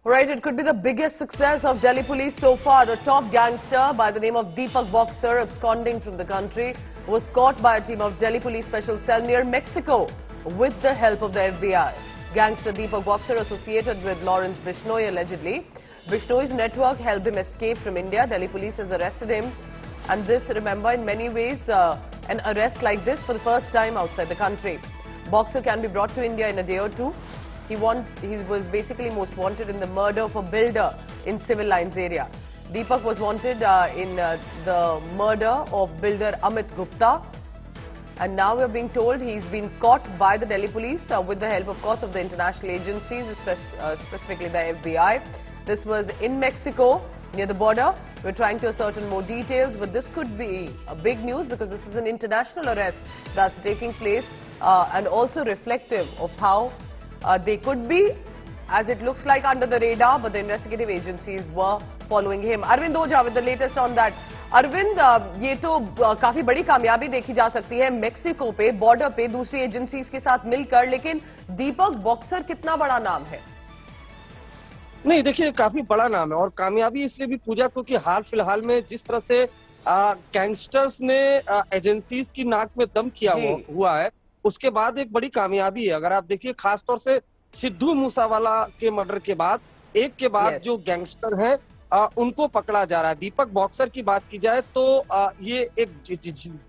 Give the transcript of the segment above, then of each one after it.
Right, it could be the biggest success of Delhi police so far. A top gangster by the name of Deepak Boxer, absconding from the country, was caught by a team of Delhi police special cell near Mexico with the help of the FBI. Gangster Deepak Boxer, associated with Lawrence Bishnoi allegedly. Bishnoi's network helped him escape from India. Delhi police has arrested him. And this, remember, in many ways, an arrest like this for the first time outside the country. Boxer can be brought to India in a day or two. He was basically most wanted in the murder of a builder in Civil Lines area. Deepak was wanted in the murder of builder Amit Gupta. And now we're being told he's been caught by the Delhi police with the help, of course, of the international agencies, specifically the FBI. This was in Mexico, near the border. We're trying to ascertain more details, but this could be a big news because this is an international arrest that's taking place and also reflective of how they could be, as it looks like, under the radar, but the investigative agencies were following him. Arvind Oja with the latest on that. Arvind, ये तो काफी बड़ी कामयाबी देखी जा सकती है Mexico पे, बॉर्डर पे दूसरी एजेंसीज के साथ मिलकर, लेकिन दीपक बॉक्सर कितना बड़ा नाम है? नहीं, देखिए, काफी बड़ा नाम है और कामयाबी इसलिए भी पूजा क्योंकि हाल फिलहाल में जिस तरह से गैंगस्टर्स ने एजेंसीज की नाक में दम किया हुआ है, उसके बाद एक बड़ी कामयाबी है। अगर आप देखिए, खासतौर से सिद्धू मूसावाला के मर्डर के बाद एक के बाद जो गैंगस्टर हैं उनको पकड़ा जा रहा है। दीपक बॉक्सर की बात की जाए तो ये एक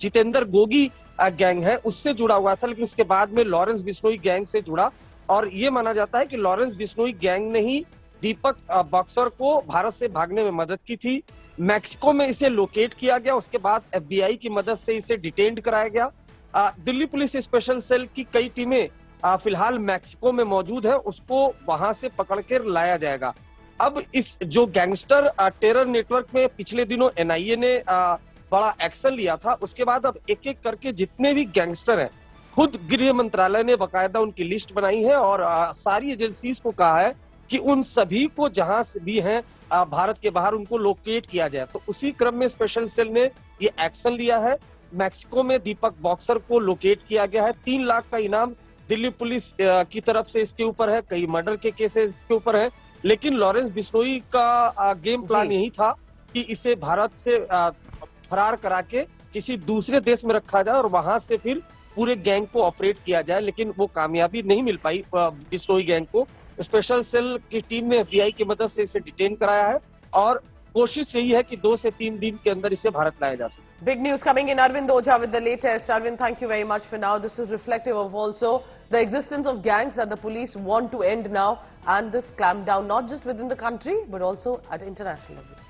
जितेंद्र गोगी गैंग है, उससे जुड़ा हुआ था, लेकिन उसके बाद में लॉरेंस बिश्नोई गैंग से जुड़ा और ये माना जाता है कि लॉरेंस बिश्नोई गैंग ने ही दीपक बॉक्सर को भारत से भागने में मदद की थी। मैक्सिको में इसे लोकेट किया गया, उसके बाद FBI की मदद से इसे डिटेन्ड कराया गया। दिल्ली पुलिस स्पेशल सेल की कई टीमें फिलहाल मैक्सिको में मौजूद है, उसको वहां से पकड़ कर लाया जाएगा। अब इस जो गैंगस्टर टेरर नेटवर्क में पिछले दिनों NIA ने बड़ा एक्शन लिया था, उसके बाद अब एक एक करके जितने भी गैंगस्टर हैं, खुद गृह मंत्रालय ने बाकायदा उनकी लिस्ट बनाई है और सारी एजेंसीज को कहा है कि उन सभी को जहां से भी हैं भारत के बाहर उनको लोकेट किया जाए। तो उसी क्रम में स्पेशल सेल ने ये एक्शन लिया है। मैक्सिको में दीपक बॉक्सर को लोकेट किया गया है। 3 लाख का इनाम दिल्ली पुलिस की तरफ से इसके ऊपर है, कई मर्डर के केसेस इसके ऊपर है, लेकिन लॉरेंस बिश्नोई का गेम प्लान यही था कि इसे भारत से फरार करा के किसी दूसरे देश में रखा जाए और वहां से फिर पूरे गैंग को ऑपरेट किया जाए, लेकिन वो कामयाबी नहीं मिल पाई बिश्नोई गैंग को। स्पेशल सेल की टीम ने FBI की मदद से इसे डिटेन कराया है और कोशिश यही है कि 2 से 3 दिन के अंदर इसे भारत लाया जा सके। Big news coming in. Arvind Oja with the latest. Arvind, thank you very much for now. This is reflective of also the existence of gangs that the police want to end now, and this clampdown not just within the country but also at international level.